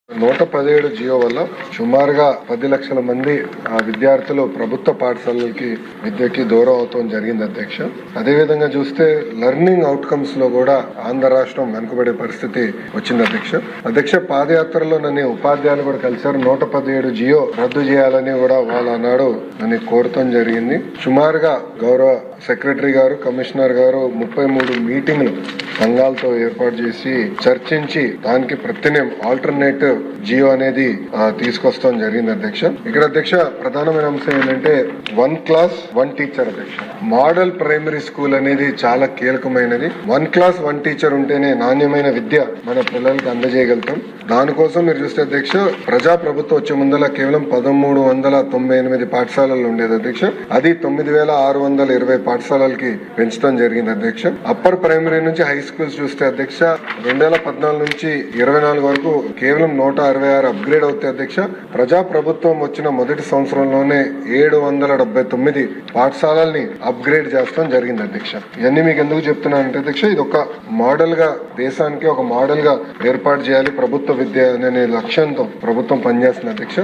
117 జియో వల్ల సుమారుగా 10 లక్షల మంది విద్యార్థులు ప్రభుత్వ పాఠశాలలకి విద్యకి దూరం అవటం జరిగింది అధ్యక్ష. అదేవిధంగా చూస్తే లెర్నింగ్ అవుట్కమ్స్ లో కూడా ఆంధ్ర రాష్ట్రం వెనుకబడే పరిస్థితి వచ్చింది అధ్యక్ష. పాదయాత్రలో నన్ను ఉపాధ్యాయులు కూడా కలిశారు. 117 జియో రద్దు చేయాలని కూడా వాళ్ళు అన్నాడు నన్ను కోరటం జరిగింది. సుమారుగా గౌరవ సెక్రటరీ గారు, కమిషనర్ గారు 33 మీటింగ్లు సంఘాలతో ఏర్పాటు చేసి చర్చించి దానికి ప్రత్యామ్నాయం ఆల్టర్నేటివ్ జియో అనేది తీసుకొస్తాం జరిగింది అధ్యక్ష. ఇక్కడ అధ్యక్ష ప్రధానమైన అంశం ఏంటంటే 1 క్లాస్ 1 టీచర్ అధ్యక్ష. మోడల్ ప్రైమరీ స్కూల్ అనేది చాలా కీలకమైనది. 1 క్లాస్ 1 టీచర్ ఉంటేనే నాణ్యమైన విద్య మన పిల్లలకి అందజేయగలుగుతాం. దానికోసం మీరు చూస్తే అధ్యక్ష ప్రజా ప్రభుత్వం వచ్చే ముందల కేవలం 1398 పాఠశాలలు ఉండేది అధ్యక్ష. అది 9620 పాఠశాలలకి పెంచడం జరిగింది అధ్యక్ష. అప్పర్ ప్రైమరీ నుంచి హై స్కూల్స్ చూస్తే అధ్యక్ష 2014 నుంచి 24 వరకు కేవలం 166 అప్గ్రేడ్ అవుతాయి అధ్యక్ష. ప్రజా ప్రభుత్వం వచ్చిన మొదటి సంవత్సరంలోనే 779 పాఠశాలల్ని అప్గ్రేడ్ చేస్తాం జరిగింది అధ్యక్ష. ఇవన్నీ మీకు ఎందుకు చెప్తున్నానంటే అధ్యక్ష ఇది ఒక మోడల్ గా దేశానికి ఒక మోడల్ గా ఏర్పాటు చేయాలి ప్రభుత్వ విద్య అనే లక్ష్యంతో ప్రభుత్వం పనిచేస్తుంది అధ్యక్ష.